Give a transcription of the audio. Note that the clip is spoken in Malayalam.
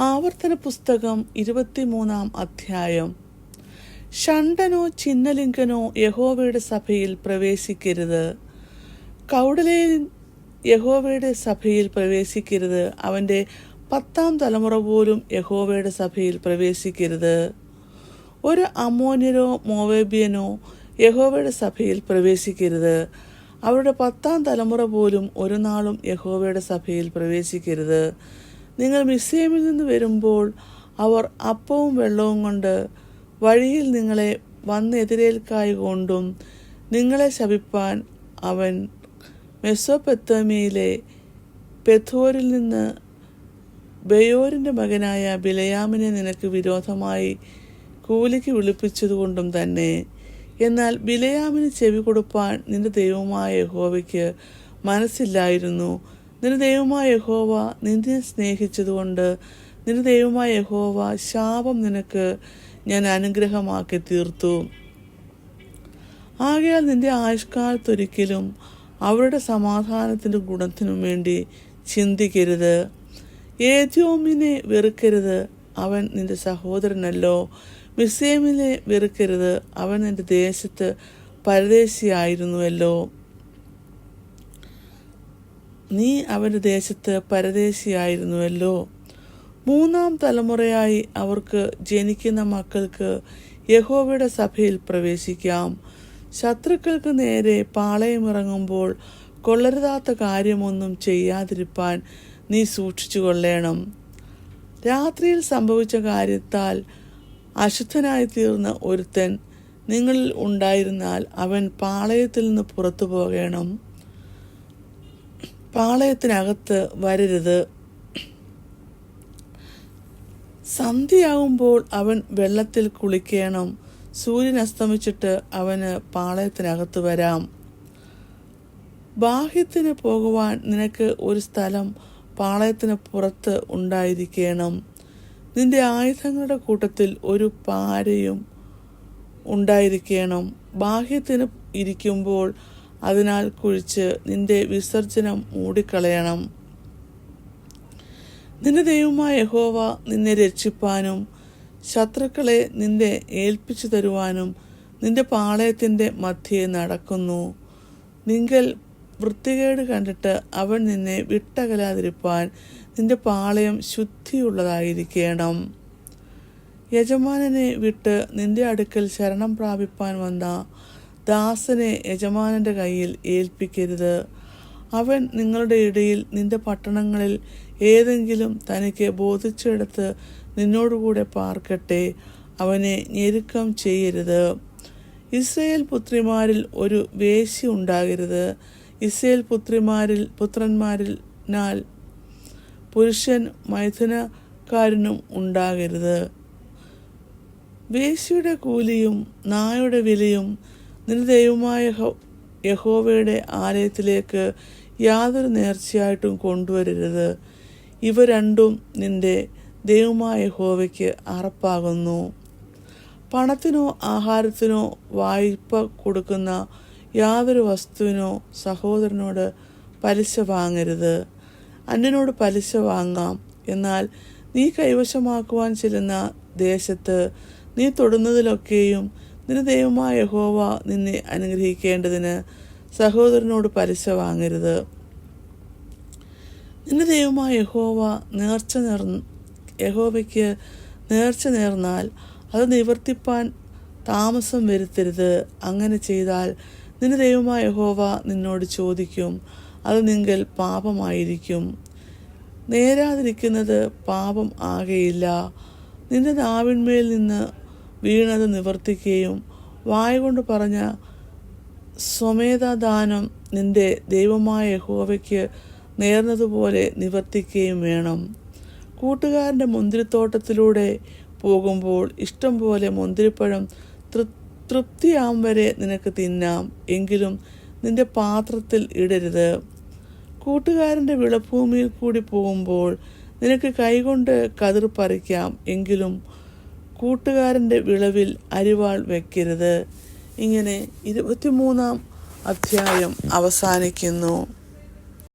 ആവർത്തന പുസ്തകം 23 അധ്യായം. ഷണ്ഡനോ ചിന്നലിംഗനോ യഹോവയുടെ സഭയിൽ പ്രവേശിക്കരുത്. കൗടലേയൻ യഹോവയുടെ സഭയിൽ പ്രവേശിക്കരുത്. അവൻ്റെ 10-ാം തലമുറ പോലും യഹോവയുടെ സഭയിൽ പ്രവേശിക്കരുത്. ഒരു അമ്മോന്യരോ മോവാബ്യനോ യഹോവയുടെ സഭയിൽ പ്രവേശിക്കരുത്. അവരുടെ 10-ാം തലമുറ പോലും ഒരു നാളും യഹോവയുടെ സഭയിൽ പ്രവേശിക്കരുത്. നിങ്ങൾ മിസ്രയീമിൽ നിന്ന് വരുമ്പോൾ അവർ അപ്പവും വെള്ളവും കൊണ്ട് വഴിയിൽ നിങ്ങളെ വന്നെതിരേൽക്കായകൊണ്ടും നിങ്ങളെ ശപിപ്പാൻ അവൻ മെസൊപ്പൊത്താമ്യയിലെ പെഥോരിൽ നിന്ന് ബെയോരിൻ്റെ മകനായ ബിലയാമിനെ നിനക്ക് വിരോധമായി കൂലിക്ക് വിളിപ്പിച്ചതുകൊണ്ടും തന്നെ. എന്നാൽ ബിലയാമിന് ചെവി കൊടുപ്പാൻ നിന്റെ ദൈവമായ യഹോവയ്ക്ക് മനസ്സില്ലായിരുന്നു. നിന്റെ ദൈവമായ യഹോവ നിന്നെ സ്നേഹിച്ചതുകൊണ്ട് നിന്റെ ദൈവമായ യഹോവ ശാപം നിനക്ക് ഞാൻ അനുഗ്രഹമാക്കി തീർത്തു. ആകയാൽ നിന്റെ ആയുഷ്കാലത്തൊരിക്കലും അവരുടെ സമാധാനത്തിൻ്റെ ഗുണത്തിനും വേണ്ടി ചിന്തിക്കരുത്. ഏദ്യോമിനെ വെറുക്കരുത്, അവൻ നിന്റെ സഹോദരനല്ലോ. മിസ്രയീമിനെ വെറുക്കരുത്, അവൻ നിന്റെ ദേശത്ത് പരദേശിയായിരുന്നുവല്ലോ. നീ അവൻ്റെ ദേശത്ത് പരദേശിയായിരുന്നുവല്ലോ. 3-ാം തലമുറയായി അവർക്ക് ജനിക്കുന്ന മക്കൾക്ക് യഹോവയുടെ സഭയിൽ പ്രവേശിക്കാം. ശത്രുക്കൾക്ക് നേരെ പാളയമിറങ്ങുമ്പോൾ കൊള്ളരുതാത്ത കാര്യമൊന്നും ചെയ്യാതിരിപ്പാൻ നീ സൂക്ഷിച്ചു കൊള്ളേണം. രാത്രിയിൽ സംഭവിച്ച കാര്യത്താൽ അശുദ്ധനായി തീർന്ന ഒരുത്തൻ നിങ്ങളിൽ ഉണ്ടായിരുന്നാൽ അവൻ പാളയത്തിൽ നിന്ന് പുറത്തു പോകണം. പാളയത്തിനകത്ത് വരരുത്. സന്ധ്യയാകുമ്പോൾ അവൻ വെള്ളത്തിൽ കുളിക്കണം. സൂര്യൻ അസ്തമിച്ചിട്ട് അവന് പാളയത്തിനകത്ത് വരാം. ബാഹ്യത്തിന് പോകുവാൻ നിനക്ക് ഒരു സ്ഥലം പാളയത്തിന് പുറത്ത് ഉണ്ടായിരിക്കണം. നിന്റെ ആയുധങ്ങളുടെ കൂട്ടത്തിൽ ഒരു പാരയും ഉണ്ടായിരിക്കണം. ബാഹ്യത്തിന് ഇരിക്കുമ്പോൾ അതിനാൽ കുഴിച്ച് നിന്റെ വിസർജനം മൂടിക്കളയണം. നിന്റെ ദൈവമായ യഹോവ നിന്നെ രക്ഷിപ്പാനും ശത്രുക്കളെ നിന്നെ ഏൽപ്പിച്ചു തരുവാനും നിന്റെ പാളയത്തിൻ്റെ മധ്യേ നടക്കുന്നു. നിങ്ങൾ വൃത്തികേട് കണ്ടിട്ട് അവൻ നിന്നെ വിട്ടകലാതിരിപ്പാൻ നിന്റെ പാളയം ശുദ്ധിയുള്ളതായിരിക്കണം. യജമാനനെ വിട്ട് നിന്റെ അടുക്കൽ ശരണം പ്രാപിപ്പാൻ വന്ന ദാസനെ യജമാനൻ്റെ കയ്യിൽ ഏൽപ്പിക്കരുത്. അവൻ നിങ്ങളുടെ ഇടയിൽ നിന്റെ പട്ടണങ്ങളിൽ ഏതെങ്കിലും തനിക്ക് ബോധിച്ചെടുത്ത് നിന്നോടുകൂടെ പാർക്കട്ടെ. അവനെ ഞെരുക്കം ചെയ്യരുത്. ഇസ്രായേൽ പുത്രിമാരിൽ ഒരു വേശ്യ ഉണ്ടാകരുത്. ഇസ്രായേൽ പുത്രന്മാരിനാൽ പുരുഷൻ മൈഥുനക്കാരനും ഉണ്ടാകരുത്. വേശ്യയുടെ കൂലിയും നായുടെ വിലയും നിന്റെ ദൈവമായ യഹോവയുടെ ആലയത്തിലേക്ക് യാതൊരു നേർച്ചയായിട്ടും കൊണ്ടുവരരുത്. ഇവ രണ്ടും നിന്റെ ദൈവമായ യഹോവയ്ക്ക് അറപ്പാകുന്നു. പണത്തിനോ ആഹാരത്തിനോ വായ്പ കൊടുക്കുന്ന യാതൊരു വസ്തുവിനോ സഹോദരനോട് പലിശ വാങ്ങരുത്. അന്യനോട് പലിശ വാങ്ങാം, എന്നാൽ നീ കൈവശമാക്കുവാൻ ചെല്ലുന്ന ദേശത്ത് നീ തൊടുന്നതിലൊക്കെയും നിന്റെ ദൈവമായ യഹോവ നിന്നെ അനുഗ്രഹിക്കേണ്ടതിന് സഹോദരനോട് പലിശ വാങ്ങരുത്. നിന്റെ ദൈവമായ യഹോവയ്ക്ക് നേർച്ച നേർന്നാൽ അത് നിവർത്തിപ്പാൻ താമസം വരുത്തരുത്. അങ്ങനെ ചെയ്താൽ നിന്റെ ദൈവമായ യഹോവ നിന്നോട് ചോദിക്കും, അത് നിങ്ങൾ പാപമായിരിക്കും. നേരാതിരിക്കുന്നത് പാപം ആകയില്ല. നിന്റെ നാവിന്മേൽ നിന്ന് വീണത് നിവർത്തിക്കുകയും വായുകൊണ്ട് പറഞ്ഞ സ്വമേധാദാനം നിന്റെ ദൈവമായ യഹോവയ്ക്ക് നേർന്നതുപോലെ നിവർത്തിക്കുകയും വേണം. കൂട്ടുകാരൻ്റെ മുന്തിരിത്തോട്ടത്തിലൂടെ പോകുമ്പോൾ ഇഷ്ടം പോലെ മുന്തിരിപ്പഴം തൃപ്തിയാം വരെ നിനക്ക് തിന്നാം, എങ്കിലും നിന്റെ പാത്രത്തിൽ ഇടരുത്. കൂട്ടുകാരൻ്റെ വിളഭൂമിയിൽ കൂടി പോകുമ്പോൾ നിനക്ക് കൈകൊണ്ട് കതിർ പറിക്കാം, എങ്കിലും കൂട്ടുകാരൻ്റെ വിളവിൽ അരിവാൾ വയ്ക്കരുത്. ഇങ്ങനെ 23-ാം അധ്യായം അവസാനിക്കുന്നു.